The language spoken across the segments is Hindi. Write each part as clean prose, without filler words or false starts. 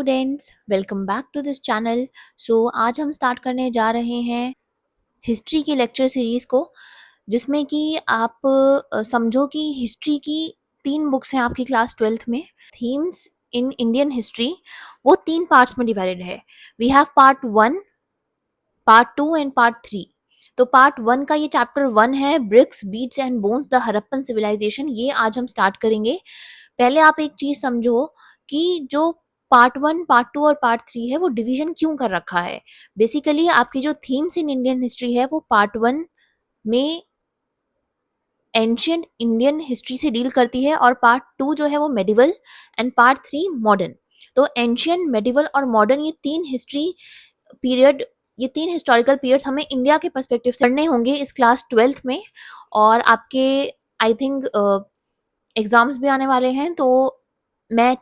Students, welcome back to this channel. आज हम स्टार्ट करने जा रहे हैं हिस्ट्री की लेक्चर सीरीज़ को, जिसमें कि आप समझो कि हिस्ट्री की 3 बुक्स हैं आपकी क्लास 12th में। थीम्स इन इंडियन हिस्ट्री वो 3 पार्ट्स में डिवाइडेड है। We have part 1, part 2 and part 3। तो पार्ट 1 का ये चैप्टर 1 है, bricks beads and bones the Harappan civilisation. ये आज हम स्टार्ट करेंगे। पहले आप एक चीज समझो कि जो पार्ट 1, पार्ट 2 और पार्ट 3 है वो डिवीजन क्यों कर रखा है। बेसिकली आपकी जो थीम्स इन इंडियन हिस्ट्री है वो पार्ट 1 में एंशियंट इंडियन हिस्ट्री से डील करती है और पार्ट 2 जो है वो मेडिवल एंड पार्ट 3 मॉडर्न। तो एंशियंट, मेडिवल और मॉडर्न ये 3 हिस्ट्री पीरियड, ये 3 हिस्टोरिकल पीरियड्स हमें इंडिया के पर्सपेक्टिव से पढ़ने होंगे इस क्लास 12th में। और आपके आई थिंक एग्जाम्स भी आने वाले हैं, तो मैं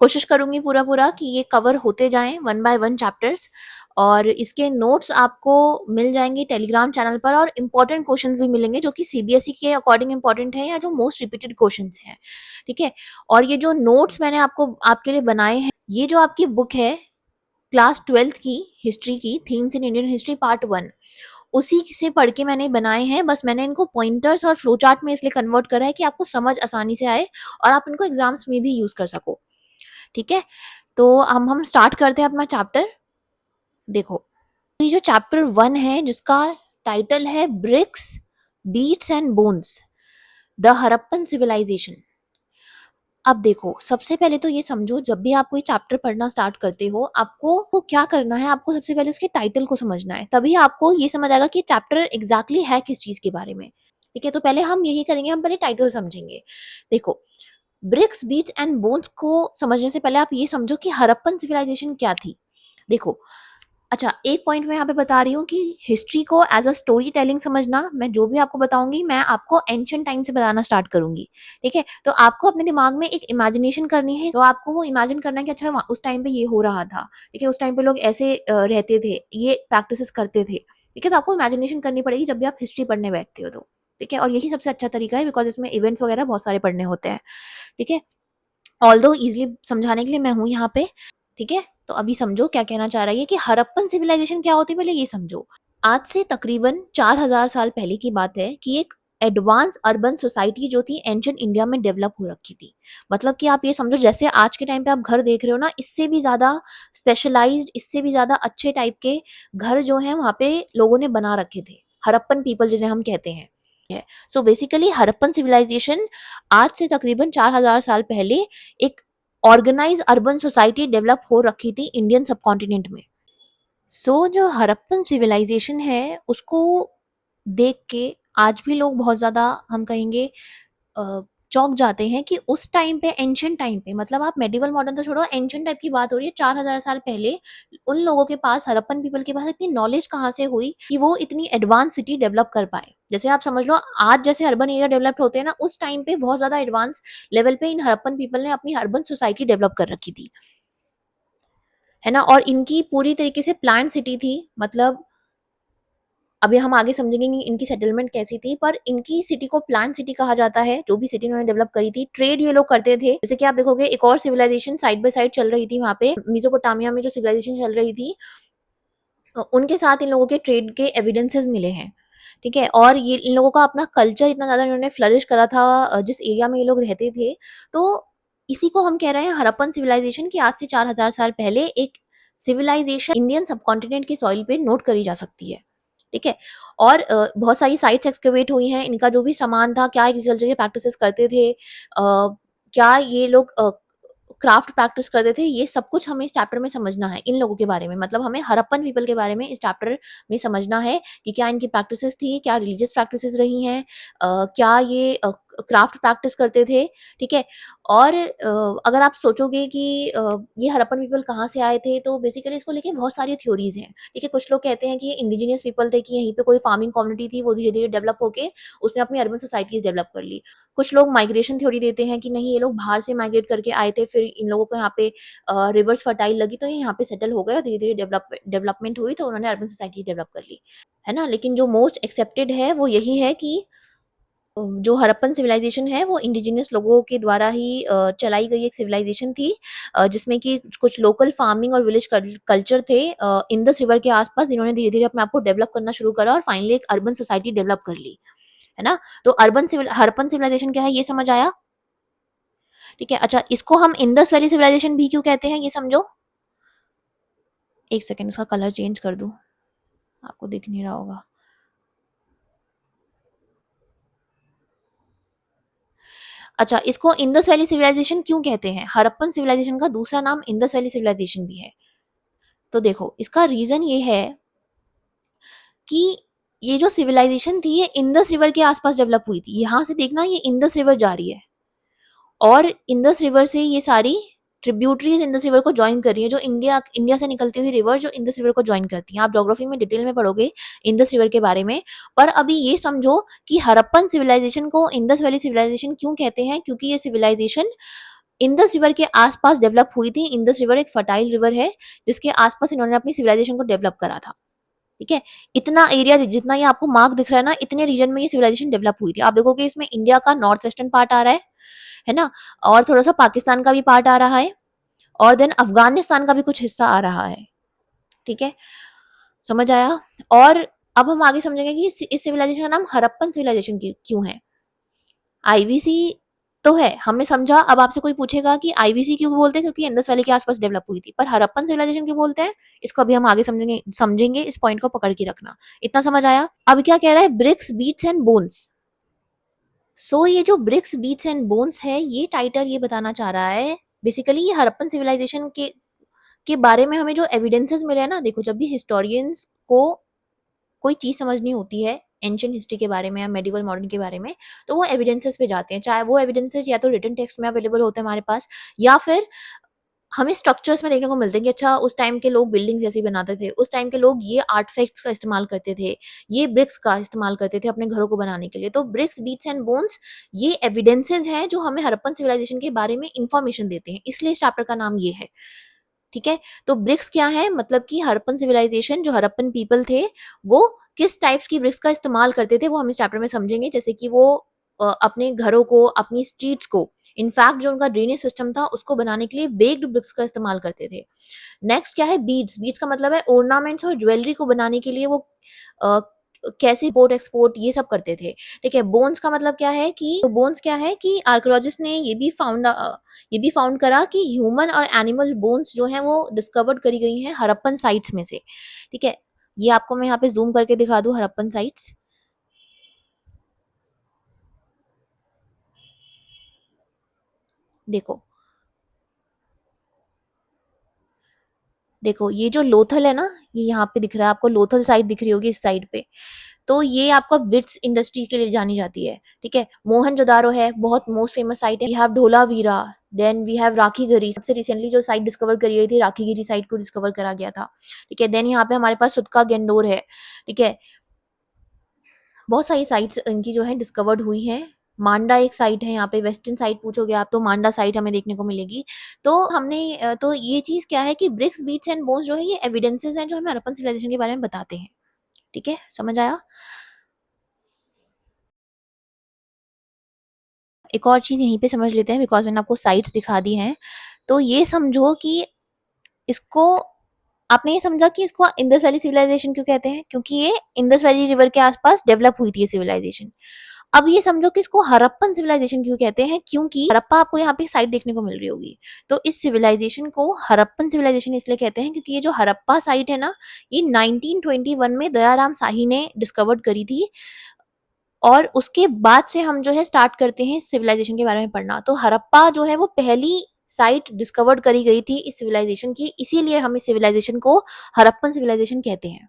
कोशिश करूंगी पूरा कि ये कवर होते जाएं 1 बाय 1 चैप्टर्स। और इसके नोट्स आपको मिल जाएंगे टेलीग्राम चैनल पर, और इम्पोर्टेंट क्वेश्चंस भी मिलेंगे जो कि सीबीएसई के अकॉर्डिंग इम्पोर्टेंट है या जो मोस्ट रिपीटेड क्वेश्चंस हैं। ठीक है। और ये जो नोट्स मैंने आपके लिए बनाए हैं, ये जो आपकी बुक है क्लास 12th की हिस्ट्री की, themes in Indian history part 1, उसी से पढ़ के मैंने बनाए हैं। बस मैंने इनको पॉइंटर्स और फ्लो चार्ट में इसलिए कन्वर्ट करा है कि आपको समझ आसानी से आए और आप इनको एग्जाम्स में भी यूज कर सको। ठीक है। तो हम स्टार्ट करते हैं अपना चैप्टर। देखो, ये जो चैप्टर 1 है जिसका टाइटल है bricks beads and bones the Harappan civilisation. अब देखो, सबसे पहले तो ये समझो, जब भी आप कोई चैप्टर पढ़ना स्टार्ट करते हो, आपको क्या करना है, आपको सबसे पहले उसके टाइटल को समझना है। तभी आपको ये समझ आएगा कि चैप्टर एग्जैक्टली है किस चीज के बारे में। ठीक है। तो पहले हम यही करेंगे, हम पहले टाइटल समझेंगे। देखो, ब्रिक्स बीट्स एंड बोन्स को समझने से पहले आप ये समझो कि हड़प्पन सिविलाइजेशन क्या थी। देखो, अच्छा, एक पॉइंट मैं यहाँ पे बता रही हूँ कि हिस्ट्री को एज अ स्टोरी टेलिंग समझना। मैं जो भी आपको बताऊंगी, मैं आपको एंशिएंट टाइम से बताना स्टार्ट करूंगी। ठीक है। तो आपको अपने दिमाग में एक इमेजिनेशन करनी है, तो आपको वो इमेजिन करना है कि अच्छा उस टाइम पे ये हो रहा था। ठीक है। उस टाइम पे लोग ऐसे रहते थे, ये प्रैक्टिसेस करते थे। ठीक है। तो आपको इमेजिनेशन करनी पड़ेगी जब भी आप हिस्ट्री पढ़ने बैठते हो तो। ठीक है। और यही सबसे अच्छा तरीका है, बिकॉज इसमें इवेंट्स वगैरह बहुत सारे पढ़ने होते हैं। ठीक है। ऑल्दो इजिली समझाने के लिए मैं हूँ यहाँ पे। ठीक है। तो अभी समझो क्या कहना चाह रहा है कि हड़प्पन सिविलाइजेशन क्या होती है, पहले ये समझो। आज से तकरीबन 4000 साल पहले की बात है कि एक एडवांस अर्बन सोसाइटी जो थी एंशिएंट इंडिया में डेवलप हो रखी थी। मतलब कि आप ये समझो, जैसे आज के टाइम पे आप घर देख रहे हो ना, इससे भी ज्यादा स्पेशलाइज्ड, इससे भी ज्यादा अच्छे टाइप के घर जो है वहां पे लोगों ने बना रखे थे। हड़प्पन पीपल जिन्हें हम कहते हैं। सो बेसिकली हड़प्पन सिविलाइजेशन आज से तकरीबन 4000 साल पहले एक ऑर्गेनाइज अर्बन सोसाइटी डेवलप हो रखी थी इंडियन सबकॉन्टिनेंट में। जो हड़प्पन सिविलाइजेशन है उसको देख के आज भी लोग बहुत ज्यादा, हम कहेंगे, चौंक जाते हैं कि उस टाइम पे, एंशिएंट टाइम पे, मतलब आप मेडिवल मॉडर्न तो छोड़ो, एंशिएंट टाइप की बात हो रही है। 4000 साल पहले उन लोगों के पास, हड़प्पन पीपल के पास इतनी नॉलेज कहाँ से हुई कि वो इतनी एडवांस सिटी डेवलप कर पाए। जैसे आप समझ लो, आज जैसे अर्बन एरिया डेवलप होते हैं ना, उस टाइम पे बहुत ज्यादा एडवांस लेवल पे इन हड़प्पन पीपल ने अपनी अर्बन सोसाइटी डेवलप कर रखी थी, है ना। और इनकी पूरी तरीके से प्लान सिटी थी। मतलब अभी हम आगे समझेंगे कि इनकी सेटलमेंट कैसी थी, पर इनकी सिटी को प्लान सिटी कहा जाता है, जो भी सिटी इन्होंने डेवलप करी थी। ट्रेड ये लोग करते थे, जैसे कि आप देखोगे एक और सिविलाइजेशन साइड बाय साइड चल रही थी वहां पे, मेसोपोटामिया में जो सिविलाइजेशन चल रही थी, उनके साथ इन लोगों के ट्रेड के एविडेंसेस मिले हैं। ठीक है। और ये इन लोगों का अपना कल्चर इतना ज्यादा इन्होंने फ्लरिश करा था जिस एरिया में ये लोग रहते थे। तो इसी को हम कह रहे हैं हड़प्पन सिविलाइजेशन, की आज से 4000 साल पहले एक सिविलाइजेशन इंडियन सबकॉन्टिनेंट की सॉइल पे नोट करी जा सकती है। ठीक है। और बहुत सारी साइट्स एक्सकेवेट हुई हैं। इनका जो भी सामान था, क्या एग्रीकल्चर के प्रैक्टिसेस करते थे, क्या ये लोग क्राफ्ट प्रैक्टिस करते थे, ये सब कुछ हमें इस चैप्टर में समझना है इन लोगों के बारे में। मतलब हमें हड़प्पन पीपल के बारे में इस चैप्टर में समझना है कि क्या इनकी प्रैक्टिसेस थी, क्या रिलीजियस प्रैक्टिसेस रही हैं, क्या ये क्राफ्ट प्रैक्टिस करते थे। ठीक है। और अगर आप सोचोगे कि ये हड़प्पन पीपल कहाँ से आए थे, तो बेसिकली इसको लेके बहुत सारी थ्योरीज हैं। ठीक है। कुछ लोग कहते हैं कि ये इंडिजिनियस पीपल थे, कि यहीं पे कोई फार्मिंग कम्युनिटी थी, वो धीरे धीरे डेवलप होके उसने अपनी अर्बन सोसाइटीज डेवलप कर ली। कुछ लोग माइग्रेशन थ्योरी देते हैं कि नहीं, ये लोग बाहर से माइग्रेट करके आए थे, फिर इन लोगों को यहाँ पे रिवर्स फर्टाइल लगी, तो ये यहाँ पे सेटल हो गए और धीरे धीरे डेवलपमेंट हुई, तो उन्होंने अर्बन सोसाइटी डेवलप कर ली, है ना। लेकिन जो मोस्ट एक्सेप्टेड है वो यही है कि जो हड़प्पन सिविलाइजेशन है वो इंडिजिनस लोगों के द्वारा ही चलाई गई एक सिविलाइजेशन थी, जिसमें कि कुछ लोकल फार्मिंग और विलेज कल्चर थे इंडस रिवर के आसपास, जिन्होंने धीरे धीरे अपने आप को डेवलप करना शुरू करा और फाइनली एक अर्बन सोसाइटी डेवलप कर ली, है ना। तो हड़प्पन सिविलाइजेशन क्या है ये समझ आया। ठीक है, अच्छा इसको हम इंडस वैली सिविलाइजेशन भी क्यों कहते हैं ये समझो। एक सेकेंड, इसका कलर चेंज कर दूं, आपको दिख नहीं रहा होगा। अच्छा, इसको इंडस वैली सिविलाइजेशन क्यों कहते हैं, हड़प्पन सिविलाइजेशन का दूसरा नाम इंडस वैली सिविलाइजेशन भी है। तो देखो इसका रीजन ये है कि ये जो सिविलाइजेशन थी ये इंडस रिवर के आसपास डेवलप हुई थी। यहां से देखना, ये इंडस रिवर जा रही है और इंडस रिवर से ये सारी ट्रिब्यूटरीज इंडस रिवर को ज्वाइन कर रही है, जो इंडिया इंडिया से निकलती हुई रिवर जो इंडस रिवर को ज्वाइन करती है। आप ज्योग्राफी में डिटेल में पढ़ोगे इंडस रिवर के बारे में। पर अभी ये समझो कि हड़प्पन सिविलाइजेशन को इंडस वैली सिविलाइजेशन क्यों कहते हैं, क्योंकि ये सिविलाइजेशन इंडस रिवर के आसपास डेवलप हुई थी। इंडस रिवर एक फर्टाइल रिवर है जिसके आसपास इन्होंने अपनी सिविलाइजेशन को डेवलप करा था। ठीक है, इतना एरिया जितना ये आपको मार्क दिख रहा है ना, इतने रीजन में ये सिविलाइजेशन डेवलप हुई थी। आप देखोगे इसमें इंडिया का नॉर्थ वेस्टर्न पार्ट आ रहा है ना, और थोड़ा सा पाकिस्तान का भी पार्ट आ रहा है, और देन अफगानिस्तान का भी कुछ हिस्सा आ रहा है। ठीक है, समझ आया। और अब हम आगे समझेंगे कि इस सिविलाइजेशन का नाम हड़प्पन सिविलाइजेशन क्यों है। आईवीसी तो है, हमने समझा। अब आपसे कोई पूछेगा कि आईवीसी क्यों बोलते हैं, क्योंकि इंडस वैली के आसपास डेवलप हुई थी। पर हड़प्पन सिविलाइजेशन क्यों बोलते हैं, इसको अभी हम आगे समझेंगे। इस पॉइंट को पकड़ के रखना। इतना समझ आया। अब क्या कह रहा है, ब्रिक्स बीट्स एंड बोन्स। सो ये जो ब्रिक्स बीट्स एंड बोन्स है, ये टाइटल ये बताना चाह रहा है बेसिकली ये हड़प्पन सिविलाइजेशन के बारे में हमें जो एविडेंसेस मिले हैं ना। देखो, जब भी हिस्टोरियंस को कोई चीज समझनी होती है एंशियंट हिस्ट्री के बारे में या मेडिवल मॉडर्न के बारे में, तो वो एविडेंसेस पे जाते हैं। चाहे वो एविडेंसेस या तो रिटन टेक्स्ट में अवेलेबल होते हैं हमारे पास, या फिर हमें स्ट्रक्चर्स में देखने को मिलते हैं कि अच्छा उस टाइम के लोग बिल्डिंग्स ऐसी बनाते थे, उस टाइम के लोग ये आर्टिफैक्ट्स का इस्तेमाल करते थे, ये ब्रिक्स का इस्तेमाल करते थे अपने घरों को बनाने के लिए। तो ब्रिक्स बीट्स एंड बोन्स ये एविडेंसेस हैं जो हमें हड़प्पन सिविलाइजेशन के बारे में इंफॉर्मेशन देते हैं, इसलिए इस चैप्टर का नाम ये है। ठीक है, तो ब्रिक्स क्या है, मतलब कि हड़प्पन सिविलाइजेशन, जो हड़प्पन पीपल थे, वो किस टाइप्स की ब्रिक्स का इस्तेमाल करते थे वो हम इस चैप्टर में समझेंगे। जैसे कि वो अपने घरों को, अपनी स्ट्रीट्स को, इनफैक्ट जो उनका ड्रेनेज सिस्टम था उसको बनाने के लिए बेक्ड ब्रिक्स का इस्तेमाल करते थे। नेक्स्ट क्या है, बीड्स। बीड्स का मतलब है ऑर्नामेंट्स और ज्वेलरी को बनाने के लिए वो अ, कैसे इम्पोर्ट एक्सपोर्ट ये सब करते थे। ठीक है, बोन्स का मतलब क्या है कि बोन्स क्या है कि आर्कियोलॉजिस्ट ने ये भी फाउंड करा कि ह्यूमन और एनिमल बोन्स जो हैं वो डिस्कवर्ड करी गई हैं हड़प्पन साइट्स में से। ठीक है, ये आपको मैं यहाँ पे जूम करके दिखा दूं हड़प्पन साइट्स। देखो, देखो ये जो लोथल है ना, ये यहाँ पे दिख रहा है आपको, लोथल साइट दिख रही होगी इस साइड पे। तो ये आपका बिट्स इंडस्ट्री के लिए जानी जाती है। ठीक है, मोहनजोदारो है, बहुत मोस्ट फेमस साइट है। We have Dholavira, then we have Rakhigarhi. सबसे रिसेंटली जो साइट डिस्कवर करी गई थी, राखीगढ़ी साइट को डिस्कवर करा गया था। ठीक है, देन यहाँ पे हमारे पास सुतका गेंडोर है। ठीक है, बहुत सारी साइट्स इनकी जो है डिस्कवर्ड हुई है। मांडा एक साइट है, यहाँ पे वेस्टर्न साइड पूछोगे आप तो मांडा साइट हमें देखने को मिलेगी। तो तो ये चीज क्या है कि ब्रिक्स बीट्स एंड बोन्स जो है ये एविडेंसेस हैं जो हमें हड़प्पन सिविलाइजेशन के बारे में बताते हैं। ठीक है, समझ आया। एक और चीज यहीं पे समझ लेते हैं, बिकॉज मैंने आपको साइट्स दिखा दी हैं। तो ये समझो कि इसको, आपने ये समझा कि इसको इंडस वैली सिविलाइजेशन क्यों कहते हैं, क्योंकि ये इंडस वैली रिवर के आसपास डेवलप हुई थी सिविलाइजेशन। अब ये समझो कि इसको हड़प्पन सिविलाइजेशन क्यों कहते हैं, क्योंकि हड़प्पा आपको यहाँ पे साइट देखने को मिल रही होगी। तो इस सिविलाइजेशन को हड़प्पन सिविलाइजेशन इसलिए कहते हैं क्योंकि ये जो हड़प्पा साइट है ना, ये 1921 में दयाराम शाही ने डिस्कवर्ड करी थी। और उसके बाद से हम जो है स्टार्ट करते हैं सिविलाइजेशन के बारे में पढ़ना। तो हड़प्पा जो है वो पहली साइट डिस्कवर्ड करी गई थी इस सिविलाइजेशन की, इसीलिए हम इस सिविलाइजेशन को हड़प्पन सिविलाइजेशन कहते हैं।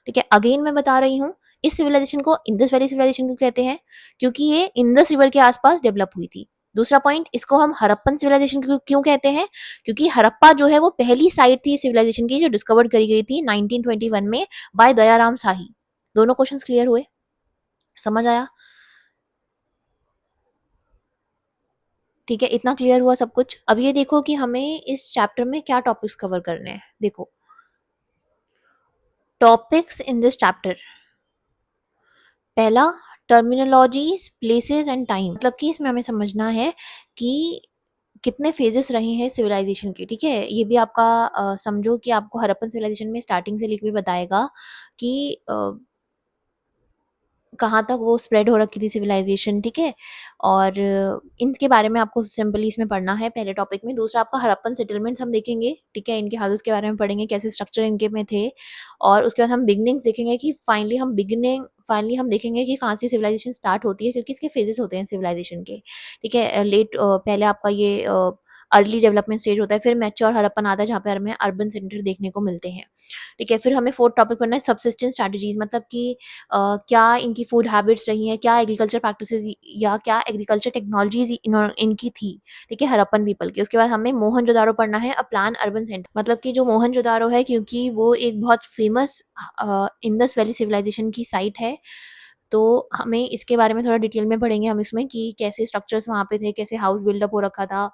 ठीक है, अगेन मैं बता रही हूँ, इस सिविलाइजेशन को इंडस वैली सिविलाइजेशन क्यों कहते हैं, क्योंकि ये इंडस रिवर के आसपास डेवलप हुई थी। दूसरा पॉइंट, इसको हम हड़प्पन सिविलाइजेशन क्यों कहते हैं, क्योंकि हड़प्पा जो है वो पहली साइट थी सिविलाइजेशन की जो डिस्कवर्ड करी गई थी 1921 में बाय दयाराम शाही। दोनों क्वेश्चंस क्लियर हुए, समझ आया। ठीक है, इतना क्लियर हुआ सब कुछ। अब ये देखो कि हमें इस चैप्टर में क्या टॉपिक्स कवर करने हैं। देखो, टॉपिक्स इन दिस चैप्टर, पहला टर्मिनोलॉजीज, प्लेसेस एंड टाइम, मतलब कि इसमें हमें समझना है कि कितने फेजेस रहे हैं सिविलाइजेशन के, ठीक है। ये भी आपका समझो कि आपको हड़प्पन सिविलाइजेशन में स्टार्टिंग से लिख भी बताएगा कि कहाँ तक वो स्प्रेड हो रखी थी सिविलाइजेशन, ठीक है। और इनके बारे में आपको सिंपली इसमें पढ़ना है पहले टॉपिक में। दूसरा आपका हड़प्पन सेटलमेंट्स हम देखेंगे, ठीक है, इनके हाउसेस के बारे में पढ़ेंगे, कैसे स्ट्रक्चर इनके में थे। और उसके बाद हम बिगनिंग्स देखेंगे कि फाइनली हम देखेंगे कि कहाँ से सिविलाइजेशन स्टार्ट होती है, क्योंकि इसके फेजेस होते हैं सिविलाइजेशन के, ठीक है। पहले आपका ये अर्ली डेवलपमेंट स्टेज होता है, फिर मैच्योर हड़प्पन आता है जहाँ पे हमें अर्बन सेंटर देखने को मिलते हैं, ठीक है। फिर हमें फोर्थ टॉपिक पढ़ना है सबसिस्टेंस स्ट्रैटेजीज, मतलब कि क्या इनकी फूड हैबिट्स रही हैं, क्या एग्रीकल्चर प्रैक्टिसेस या क्या एग्रीकल्चर टेक्नोलॉजीज इनकी थी, ठीक है, हड़प्पन पीपल की। उसके बाद हमें मोहनजोदारो पढ़ना है, अ प्लान अर्बन सेंटर, मतलब कि जो मोहनजोदारो है, क्योंकि वो एक बहुत फेमस इंडस वैली सिविलाइजेशन की साइट है, तो हमें इसके बारे में थोड़ा डिटेल में पढ़ेंगे हम इसमें कि कैसे स्ट्रक्चर्स वहाँ पे थे, कैसे हाउस बिल्डअप हो रखा था,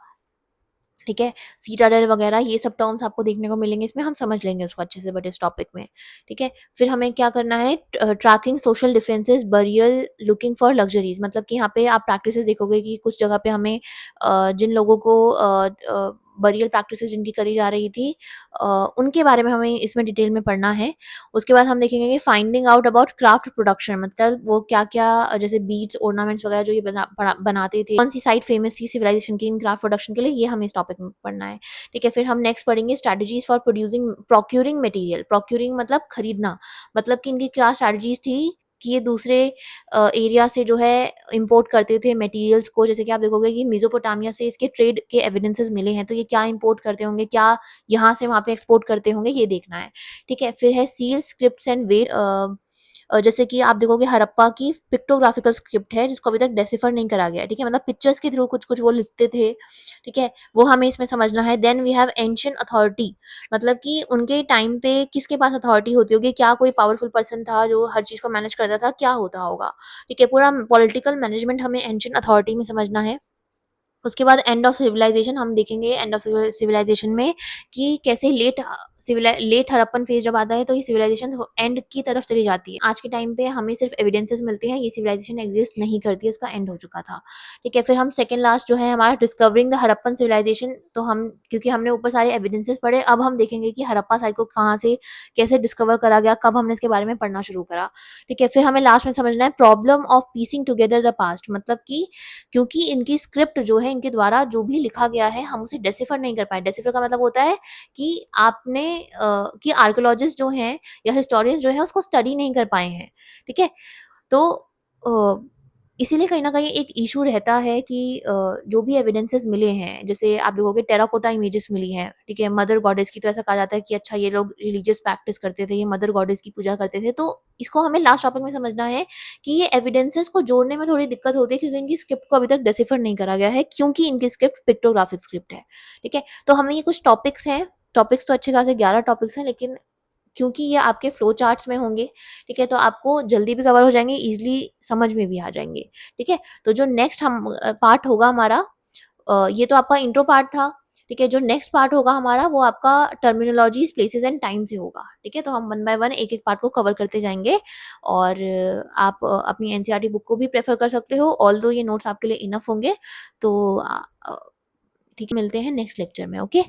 ठीक है। सीटाडेल वगैरह ये सब टर्म्स आपको देखने को मिलेंगे इसमें, हम समझ लेंगे उसको अच्छे से बट इस टॉपिक में, ठीक है। फिर हमें क्या करना है, tracking social differences, burial, looking for luxuries, मतलब कि यहाँ पे आप प्रैक्टिसेस देखोगे कि कुछ जगह पे हमें जिन लोगों को बरियल प्रैक्टिसेस जिनकी करी जा रही थी, उनके बारे में हमें इसमें डिटेल में पढ़ना है। उसके बाद हम देखेंगे कि finding out about craft production, मतलब वो क्या क्या जैसे बीड्स, ऑर्नामेंट्स वगैरह जो ये बनाते थे, कौन सी साइट फेमस थी सिविलाइजेशन की इन क्राफ्ट प्रोडक्शन के लिए, ये हमें इस टॉपिक में पढ़ना है, ठीक है। फिर हम नेक्स्ट पढ़ेंगे strategies for procuring material, procuring मतलब खरीदना, मतलब कि इनकी क्या स्ट्रैटेजीज थी कि ये दूसरे एरिया से जो है इंपोर्ट करते थे मटेरियल्स को। जैसे कि आप देखोगे कि मेसोपोटामिया से इसके ट्रेड के एविडेंसेस मिले हैं, तो ये क्या इंपोर्ट करते होंगे, क्या यहाँ से वहाँ पे एक्सपोर्ट करते होंगे, ये देखना है, ठीक है। फिर है सील, स्क्रिप्ट्स एंड वेट, जैसे कि आप देखोगे हड़प्पा की पिक्टोग्राफिकल स्क्रिप्ट है जिसको अभी तक डेसिफर नहीं करा गया है, ठीक है, मतलब पिक्चर्स के थ्रू कुछ कुछ वो लिखते थे, ठीक है, वो हमें इसमें समझना है। Then we have ancient authority, मतलब कि उनके टाइम पे किसके पास अथॉरिटी होती होगी, क्या कोई पावरफुल पर्सन था जो हर चीज को मैनेज करता था, क्या होता होगा, ठीक है। पूरा पॉलिटिकल मैनेजमेंट हमें एंशिएंट अथॉरिटी में समझना है। उसके बाद एंड ऑफ सिविलाइजेशन हम देखेंगे, एंड ऑफ सिविलाइजेशन में कि कैसे लेट हड़प्पन फेज जब आता है तो ये सिविलाइजेशन एंड की तरफ चली जाती है। आज के टाइम पे हमें सिर्फ एविडेंसेस मिलते हैं, ये सिविलाइजेशन एग्जिस्ट नहीं करती है, इसका एंड हो चुका था, ठीक है। फिर हम सेकंड लास्ट जो है हमारा डिस्कवरिंग द हड़प्पन सिविलाइजेशन, तो हम क्योंकि हमने ऊपर सारे एविडेंसेस पढ़े, अब हम देखेंगे कि हड़प्पा साइट को कहाँ से कैसे डिस्कवर करा गया, कब हमने इसके बारे में पढ़ना शुरू करा, ठीक है। फिर हमें लास्ट में समझना है problem of piecing together the past, मतलब कि क्योंकि इनकी स्क्रिप्ट जो है, इनके द्वारा जो भी लिखा गया है हम उसे डेसिफर नहीं कर पाए। डेसिफर का मतलब होता है कि आपने कि आर्कियोलॉजिस्ट जो हैं या हिस्टोरियंस जो है उसको स्टडी नहीं कर पाए हैं, ठीक है। तो अ, इसीलिए कहीं न कहीं एक इश्यू रहता है कि जो भी एविडेंसेस मिले हैं, जैसे आप देखोगे टेराकोटा इमेजेस मिली हैं, ठीक है, मदर गॉडेस की, तो ऐसा कहा जाता है कि अच्छा ये लोग रिलीजियस प्रैक्टिस करते थे, ये मदर गॉडेस की पूजा करते थे। तो इसको हमें लास्ट टॉपिक में समझना है कि ये एविडेंसेस को जोड़ने में थोड़ी दिक्कत होती है क्योंकि इनकी स्क्रिप्ट को अभी तक डेसिफर नहीं करा गया है, क्योंकि इनकी स्क्रिप्ट पिक्टोग्राफिक स्क्रिप्ट है, ठीक है। तो हमें ये कुछ टॉपिक्स हैं, टॉपिक्स तो अच्छे खासे 11 टॉपिक्स हैं, लेकिन क्योंकि ये आपके फ्लो चार्ट्स में होंगे, ठीक है, तो आपको जल्दी भी कवर हो जाएँगे, ईज़िली समझ में भी आ जाएँगे, ठीक है। तो जो नेक्स्ट पार्ट होगा हमारा, ये तो आपका इंट्रो पार्ट था, ठीक है। जो नेक्स्ट पार्ट होगा हमारा वो आपका टर्मिनोलॉजीज़, प्लेसेस एंड टाइम से होगा, ठीक है। तो हम वन बाय वन एक-एक पार्ट को कवर करते जाएँगे और आप अपनी एनसीईआरटी बुक को भी प्रेफ़र कर सकते हो, ऑल्दो ये नोट्स आपके लिए इनफ होंगे। तो ठीक है, मिलते हैं नेक्स्ट लेक्चर में, ओके।